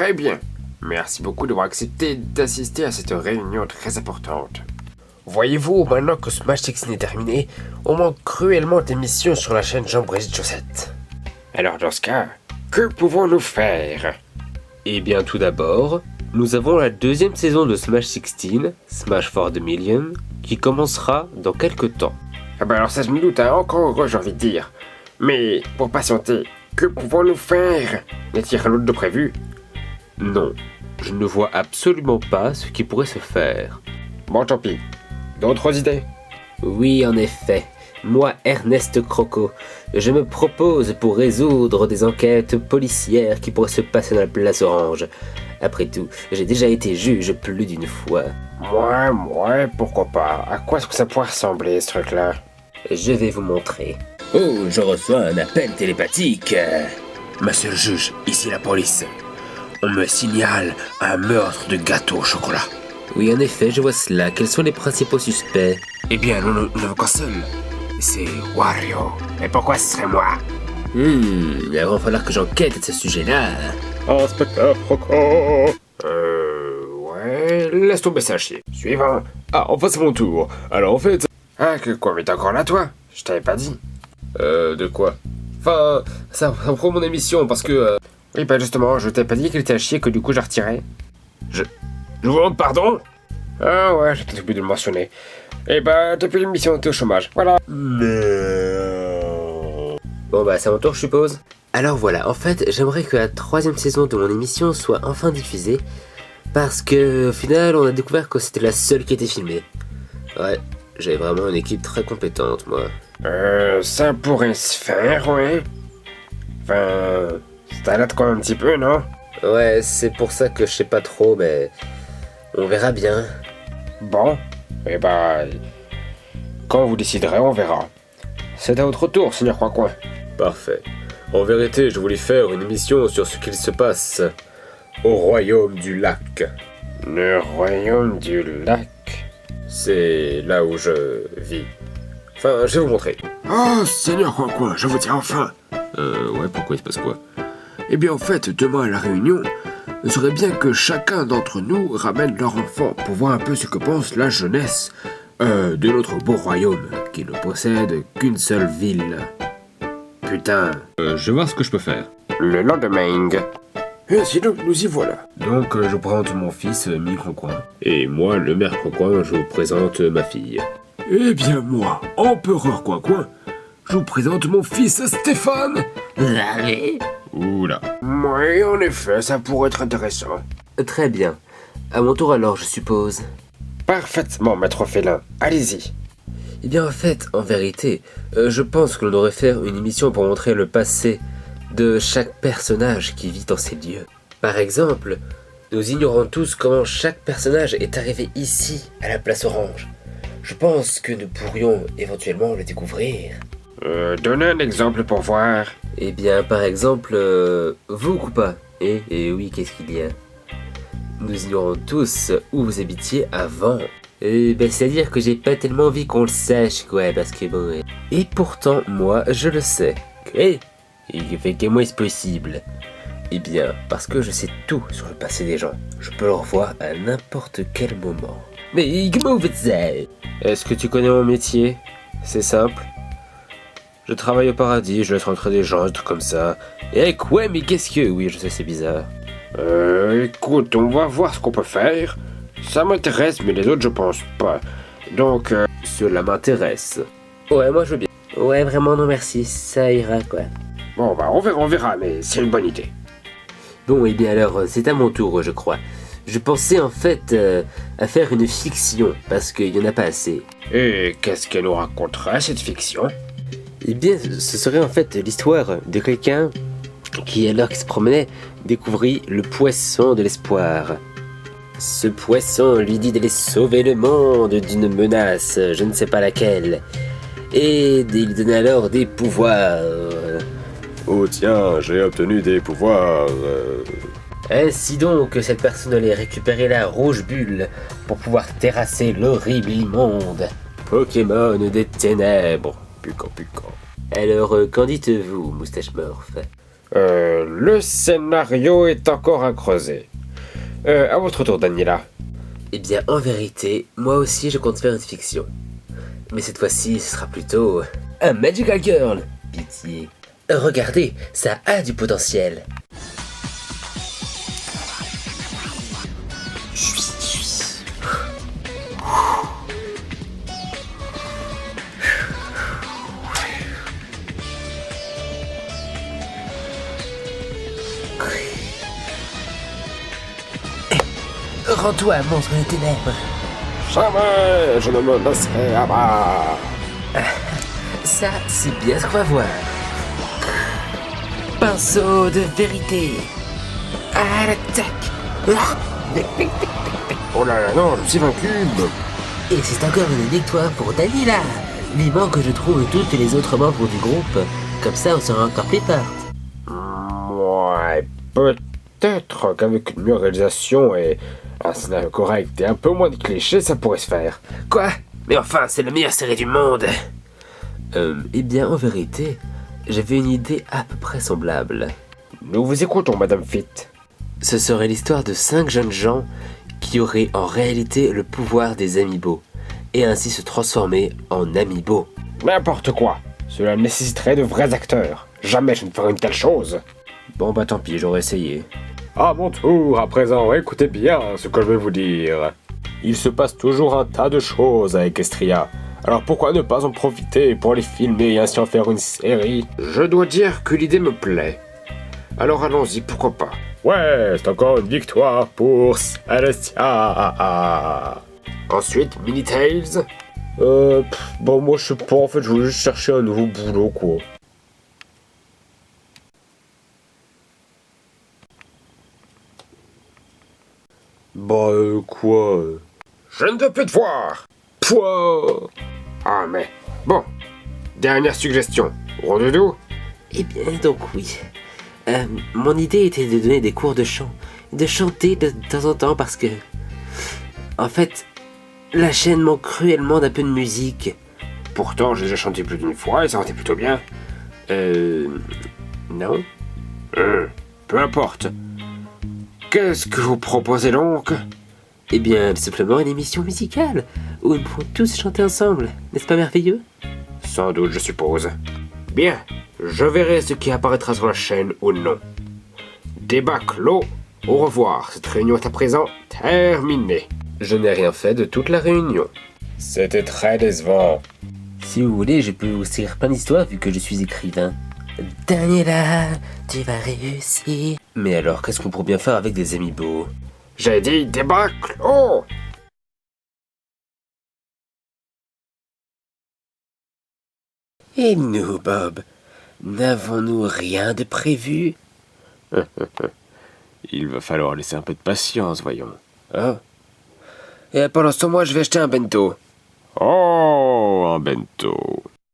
Très bien. Merci beaucoup d'avoir accepté d'assister à cette réunion très importante. Voyez-vous, maintenant que Smash 16 est terminé, on manque cruellement d'émissions sur la chaîne Jean-Brigitte Chaussette. Alors dans ce cas, que pouvons-nous faire? Eh bien tout d'abord, nous avons la deuxième saison de Smash 16, Smash for the Million, qui commencera dans quelques temps. Ah bah alors ça je m'y doute, hein, encore heureux j'ai envie de dire. Mais pour patienter, que pouvons-nous faire? Y a-t-il rien d'autre de prévu? Non, je ne vois absolument pas ce qui pourrait se faire. Bon tant pis. D'autres idées? Oui, en effet. Moi, Ernest Croco, je me propose pour résoudre des enquêtes policières qui pourraient se passer dans la place Orange. Après tout, j'ai déjà été juge plus d'une fois. Ouais, pourquoi pas. À quoi est-ce que ça pourrait ressembler, ce truc-là? Je vais vous montrer. Oh, je reçois un appel télépathique. Monsieur le juge, ici la police. On me signale un meurtre de gâteau au chocolat. Oui, en effet, je vois cela. Quels sont les principaux suspects? Eh bien, nous n'avons qu'un seul. C'est Wario. Mais pourquoi ce serait moi? Il va falloir que j'enquête de ce sujet-là. Inspecteur Croco. Ouais, laisse tomber ça chier. Suivant. Ah, enfin c'est mon tour. Alors en fait... Ah, que quoi, mais t'es encore là, toi? Je t'avais pas dit. De quoi? Enfin, ça prend mon émission parce que... Oui, bah justement, je t'avais pas dit qu'il était à chier, que du coup j'ai retiré. Je vous demande pardon? Ah ouais, j'ai peut-être oublié de le mentionner. Et bah, depuis l'émission, t'es au chômage, voilà. Bon bah, c'est à mon tour, je suppose. Alors voilà, en fait, j'aimerais que la troisième saison de mon émission soit enfin diffusée, parce que au final, on a découvert que c'était la seule qui était filmée. Ouais, j'avais vraiment une équipe très compétente, moi. Ça pourrait se faire, ouais. Enfin, ça date quand même un petit peu, non? Ouais, c'est pour ça que je sais pas trop, mais on verra bien. Bon, et bah, quand vous déciderez, on verra. C'est à votre tour, Seigneur Coin-Coin. Parfait. En vérité, je voulais faire une émission sur ce qu'il se passe au Royaume du Lac. Le Royaume du Lac? C'est là où je vis. Enfin, je vais vous montrer. Oh, Seigneur Coin-Coin, je vous tiens enfin. Ouais, pourquoi il se passe quoi? Eh bien, en fait, demain à la réunion, il serait bien que chacun d'entre nous ramène leur enfant pour voir un peu ce que pense la jeunesse de notre beau royaume, qui ne possède qu'une seule ville. Putain. Je vais voir ce que je peux faire. Le lendemain. Ainsi donc, nous y voilà. Donc, je vous présente mon fils, Micro-Coin. Et moi, le maire Coin, je vous présente ma fille. Eh bien, moi, Empereur Coin-Coin, je vous présente mon fils Stéphane. Oula. Oui, en effet, ça pourrait être intéressant. Très bien. À mon tour alors, je suppose. Parfaitement, maître félin. Allez-y. Eh bien, en fait, en vérité, je pense que l'on devrait faire une émission pour montrer le passé de chaque personnage qui vit dans ces lieux. Par exemple, nous ignorons tous comment chaque personnage est arrivé ici, à la place Orange. Je pense que nous pourrions éventuellement le découvrir. Donnez un exemple pour voir. Eh bien, par exemple, vous ou pas? Et oui, qu'est-ce qu'il y a? Nous ignorons tous où vous habitiez avant. C'est-à-dire que j'ai pas tellement envie qu'on le sache, quoi, parce que bon... Et pourtant, moi, je le sais. Et fait que moi, c'est possible. Eh bien, parce que je sais tout sur le passé des gens. Je peux le revoir à n'importe quel moment. Mais comment vous faites ça? Est-ce que tu connais mon métier? C'est simple. Je travaille au paradis, je laisse rentrer des gens, des trucs comme ça. Et quoi, mais qu'est-ce que... Oui, je sais, c'est bizarre. Écoute, on va voir ce qu'on peut faire. Ça m'intéresse, mais les autres, je pense pas. Donc, Cela m'intéresse. Ouais, moi je veux bien. Ouais, vraiment, non merci, ça ira, quoi. bon, bah, on verra, mais c'est une bonne idée. Bon, et bien alors, c'est à mon tour, je crois. Je pensais en fait à faire une fiction, parce qu'il n'y en a pas assez. Et qu'est-ce qu'elle nous racontera, cette fiction? Eh bien, ce serait en fait l'histoire de quelqu'un qui, alors qu'il se promenait, découvrit le poisson de l'espoir. Ce poisson lui dit d'aller sauver le monde d'une menace, je ne sais pas laquelle. Et il lui donne alors des pouvoirs. Oh tiens, j'ai obtenu des pouvoirs. Ainsi donc, cette personne allait récupérer la rouge bulle pour pouvoir terrasser l'horrible immonde Pokémon des ténèbres. Piquant. Alors, qu'en dites-vous, Moustache Morph? Le scénario est encore à creuser. À votre tour, Daniela. Eh bien, en vérité, moi aussi je compte faire une fiction. Mais cette fois-ci, ce sera plutôt un Magical Girl. Pitié. Regardez, ça a du potentiel. Rends-toi, monstre des ténèbres. Jamais je ne me laisserai abattre. Ça, c'est bien ce qu'on va voir. Pinceau de vérité. À l'attaque. Oh là là, non, je suis vaincu. Et c'est encore une victoire pour Daniela. Vivement que je trouve toutes les autres membres du groupe. Comme ça, on sera encore plus forte. Ouais, peut-être qu'avec une meilleure réalisation et un scénario correct et un peu moins de clichés, ça pourrait se faire. Quoi? Mais enfin, c'est la meilleure série du monde. Eh bien, en vérité, j'avais une idée à peu près semblable. Nous vous écoutons, Madame Fitt. Ce serait l'histoire de 5 jeunes gens qui auraient en réalité le pouvoir des amiibo, et ainsi se transformer en amiibo. N'importe quoi. Cela nécessiterait de vrais acteurs. Jamais je ne ferai une telle chose. Bon bah tant pis, j'aurais essayé. À mon tour, à présent, écoutez bien ce que je vais vous dire. Il se passe toujours un tas de choses avec Estria. Alors pourquoi ne pas en profiter pour les filmer et ainsi en faire une série? Je dois dire que l'idée me plaît. Alors allons-y, pourquoi pas. Ouais, c'est encore une victoire pour Celestia. Ensuite, Mini-Tales. Bon, moi je sais pas, en fait, je voulais juste chercher un nouveau boulot, quoi. Bah, quoi Je ne peux plus te voir. Pouah. Ah mais, bon. Dernière suggestion. Rondoudou. Eh bien, donc oui. Mon idée était de donner des cours de chant. De chanter de temps en temps parce que... En fait, la chaîne manque cruellement d'un peu de musique. Pourtant, j'ai déjà chanté plus d'une fois et ça rendait plutôt bien. Non? Peu importe. Qu'est-ce que vous proposez donc? Eh bien, simplement une émission musicale, où nous pourrons tous chanter ensemble. N'est-ce pas merveilleux? Sans doute, je suppose. Bien, je verrai ce qui apparaîtra sur la chaîne ou non. Débat clos. Au revoir, cette réunion est à présent terminée. Je n'ai rien fait de toute la réunion. C'était très décevant. Si vous voulez, je peux vous écrire plein d'histoires vu que je suis écrivain. Daniela, tu vas réussir. Mais alors, qu'est-ce qu'on pourrait bien faire avec des amiibo? J'ai dit débat clos. Et nous, Bob, n'avons-nous rien de prévu? Il va falloir laisser un peu de patience, voyons. Ah. Et pendant ce temps, moi, je vais acheter un bento. Oh, un bento.